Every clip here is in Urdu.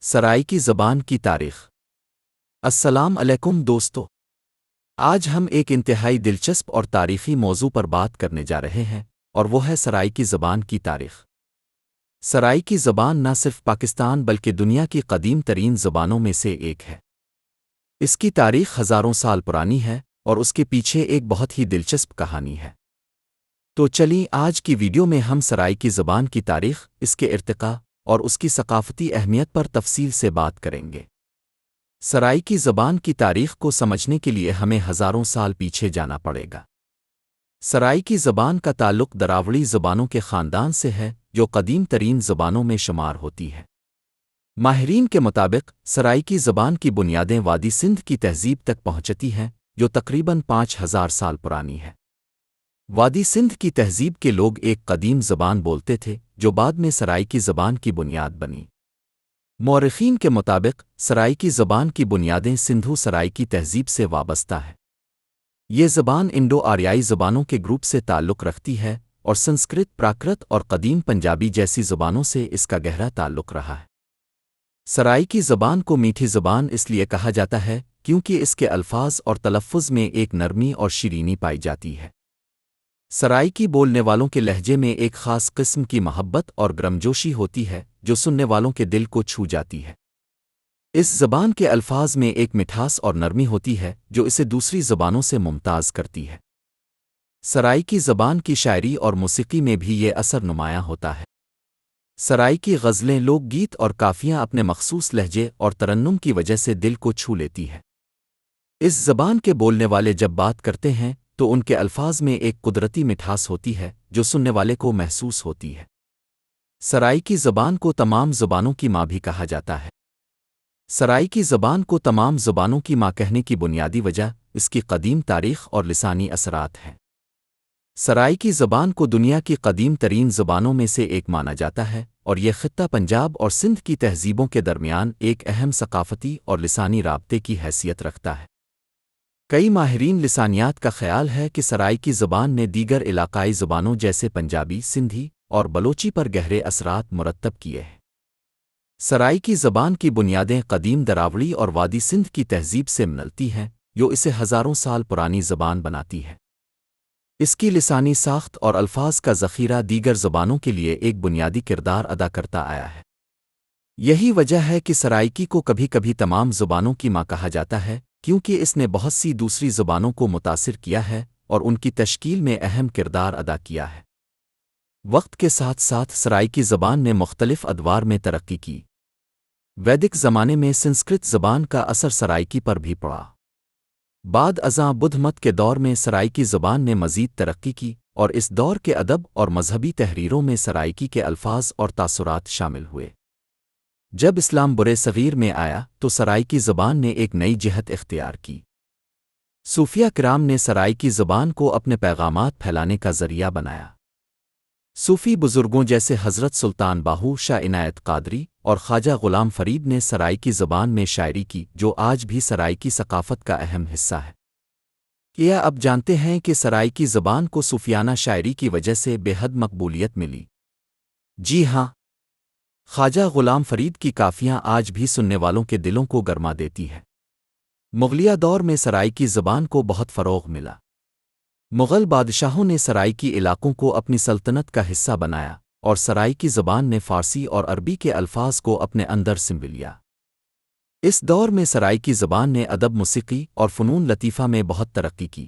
سرائیکی زبان کی تاریخ۔ السلام علیکم دوستو، آج ہم ایک انتہائی دلچسپ اور تاریخی موضوع پر بات کرنے جا رہے ہیں، اور وہ ہے سرائیکی زبان کی تاریخ۔ سرائیکی زبان نہ صرف پاکستان بلکہ دنیا کی قدیم ترین زبانوں میں سے ایک ہے۔ اس کی تاریخ ہزاروں سال پرانی ہے، اور اس کے پیچھے ایک بہت ہی دلچسپ کہانی ہے۔ تو چلیے آج کی ویڈیو میں ہم سرائیکی زبان کی تاریخ، اس کے ارتقاء اور اس کی ثقافتی اہمیت پر تفصیل سے بات کریں گے۔ سرائیکی زبان کی تاریخ کو سمجھنے کے لیے ہمیں ہزاروں سال پیچھے جانا پڑے گا۔ سرائیکی زبان کا تعلق دراوڑی زبانوں کے خاندان سے ہے، جو قدیم ترین زبانوں میں شمار ہوتی ہے۔ ماہرین کے مطابق سرائیکی زبان کی بنیادیں وادی سندھ کی تہذیب تک پہنچتی ہیں، جو تقریباً 5000 سال پرانی ہے۔ وادی سندھ کی تہذیب کے لوگ ایک قدیم زبان بولتے تھے، جو بعد میں سرائیکی زبان کی بنیاد بنی۔ مورخین کے مطابق سرائیکی زبان کی بنیادیں سندھو سرائیکی تہذیب سے وابستہ ہے۔ یہ زبان انڈو آریائی زبانوں کے گروپ سے تعلق رکھتی ہے، اور سنسکرت، پراکرت اور قدیم پنجابی جیسی زبانوں سے اس کا گہرا تعلق رہا ہے۔ سرائیکی زبان کو میٹھی زبان اس لیے کہا جاتا ہے کیونکہ اس کے الفاظ اور تلفظ میں ایک نرمی اور شیرینی پائی جاتی ہے۔ سرائیکی بولنے والوں کے لہجے میں ایک خاص قسم کی محبت اور گرمجوشی ہوتی ہے، جو سننے والوں کے دل کو چھو جاتی ہے۔ اس زبان کے الفاظ میں ایک مٹھاس اور نرمی ہوتی ہے، جو اسے دوسری زبانوں سے ممتاز کرتی ہے۔ سرائیکی زبان کی شاعری اور موسیقی میں بھی یہ اثر نمایاں ہوتا ہے۔ سرائیکی غزلیں، لوک گیت اور کافیاں اپنے مخصوص لہجے اور ترنم کی وجہ سے دل کو چھو لیتی ہے۔ اس زبان کے بولنے والے جب بات کرتے ہیں تو ان کے الفاظ میں ایک قدرتی مٹھاس ہوتی ہے، جو سننے والے کو محسوس ہوتی ہے۔ سرائیکی زبان کو تمام زبانوں کی ماں بھی کہا جاتا ہے۔ سرائیکی زبان کو تمام زبانوں کی ماں کہنے کی بنیادی وجہ اس کی قدیم تاریخ اور لسانی اثرات ہیں۔ سرائیکی زبان کو دنیا کی قدیم ترین زبانوں میں سے ایک مانا جاتا ہے، اور یہ خطہ پنجاب اور سندھ کی تہذیبوں کے درمیان ایک اہم ثقافتی اور لسانی رابطے کی حیثیت رکھتا ہے۔ کئی ماہرین لسانیات کا خیال ہے کہ سرائیکی زبان نے دیگر علاقائی زبانوں جیسے پنجابی، سندھی اور بلوچی پر گہرے اثرات مرتب کیے ہیں۔ سرائیکی زبان کی بنیادیں قدیم دراوڑی اور وادی سندھ کی تہذیب سے ملتی ہیں، جو اسے ہزاروں سال پرانی زبان بناتی ہے۔ اس کی لسانی ساخت اور الفاظ کا ذخیرہ دیگر زبانوں کے لیے ایک بنیادی کردار ادا کرتا آیا ہے۔ یہی وجہ ہے کہ سرائیکی کو کبھی کبھی تمام زبانوں کی ماں کہا جاتا ہے، کیونکہ اس نے بہت سی دوسری زبانوں کو متاثر کیا ہے اور ان کی تشکیل میں اہم کردار ادا کیا ہے۔ وقت کے ساتھ ساتھ سرائیکی زبان نے مختلف ادوار میں ترقی کی۔ ویدک زمانے میں سنسکرت زبان کا اثر سرائیکی پر بھی پڑا۔ بعد ازاں بدھ مت کے دور میں سرائیکی زبان نے مزید ترقی کی، اور اس دور کے ادب اور مذہبی تحریروں میں سرائیکی کے الفاظ اور تاثرات شامل ہوئے۔ جب اسلام برے صغیر میں آیا تو سرائیکی زبان نے ایک نئی جہت اختیار کی۔ صوفیہ کرام نے سرائیکی زبان کو اپنے پیغامات پھیلانے کا ذریعہ بنایا۔ صوفی بزرگوں جیسے حضرت سلطان باہو شاہ عنایت قادری اور خواجہ غلام فرید نے سرائیکی زبان میں شاعری کی، جو آج بھی سرائیکی ثقافت کا اہم حصہ ہے۔ کیا اب جانتے ہیں کہ سرائیکی زبان کو صوفیانہ شاعری کی وجہ سے بے حد مقبولیت ملی؟ جی ہاں، خواجہ غلام فرید کی کافیاں آج بھی سننے والوں کے دلوں کو گرما دیتی ہے۔ مغلیہ دور میں سرائیکی زبان کو بہت فروغ ملا۔ مغل بادشاہوں نے سرائیکی علاقوں کو اپنی سلطنت کا حصہ بنایا، اور سرائیکی زبان نے فارسی اور عربی کے الفاظ کو اپنے اندر سمو لیا۔ اس دور میں سرائیکی زبان نے ادب، موسیقی اور فنون لطیفہ میں بہت ترقی کی۔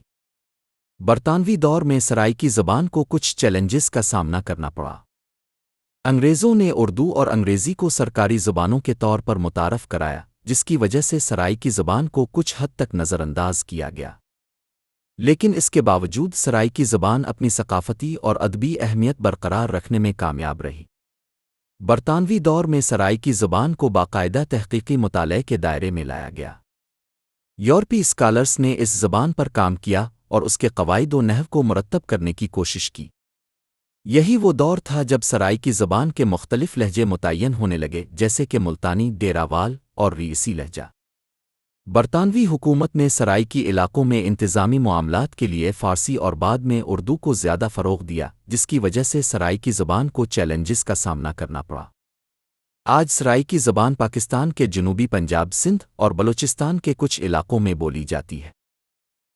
برطانوی دور میں سرائیکی زبان کو کچھ چیلنجز کا سامنا کرنا پڑا۔ انگریزوں نے اردو اور انگریزی کو سرکاری زبانوں کے طور پر متعارف کرایا، جس کی وجہ سے سرائیکی زبان کو کچھ حد تک نظر انداز کیا گیا۔ لیکن اس کے باوجود سرائیکی زبان اپنی ثقافتی اور ادبی اہمیت برقرار رکھنے میں کامیاب رہی۔ برطانوی دور میں سرائیکی زبان کو باقاعدہ تحقیقی مطالعے کے دائرے میں لایا گیا۔ یورپی اسکالرس نے اس زبان پر کام کیا اور اس کے قواعد و نحو کو مرتب کرنے کی کوشش کی۔ یہی وہ دور تھا جب سرائیکی زبان کے مختلف لہجے متعین ہونے لگے، جیسے کہ ملتانی، ڈیراوال اور ریسی لہجہ۔ برطانوی حکومت نے سرائیکی علاقوں میں انتظامی معاملات کے لیے فارسی اور بعد میں اردو کو زیادہ فروغ دیا، جس کی وجہ سے سرائیکی زبان کو چیلنجز کا سامنا کرنا پڑا۔ آج سرائیکی زبان پاکستان کے جنوبی پنجاب، سندھ اور بلوچستان کے کچھ علاقوں میں بولی جاتی ہے۔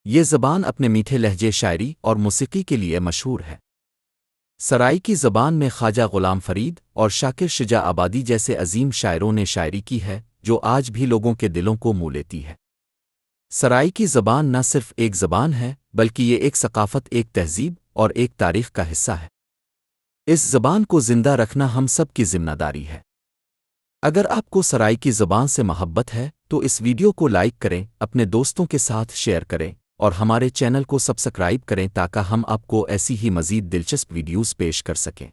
یہ زبان اپنے میٹھے لہجے، شاعری اور موسیقی کے لیے مشہور ہے۔ سرائیکی زبان میں خواجہ غلام فرید اور شاکر شجاع آبادی جیسے عظیم شاعروں نے شاعری کی ہے، جو آج بھی لوگوں کے دلوں کو مو لیتی ہے۔ سرائیکی زبان نہ صرف ایک زبان ہے، بلکہ یہ ایک ثقافت، ایک تہذیب اور ایک تاریخ کا حصہ ہے۔ اس زبان کو زندہ رکھنا ہم سب کی ذمہ داری ہے۔ اگر آپ کو سرائیکی زبان سے محبت ہے تو اس ویڈیو کو لائک کریں، اپنے دوستوں کے ساتھ شیئر کریں اور ہمارے چینل کو سبسکرائب کریں تاکہ ہم آپ کو ایسی ہی مزید دلچسپ ویڈیوز پیش کر سکیں۔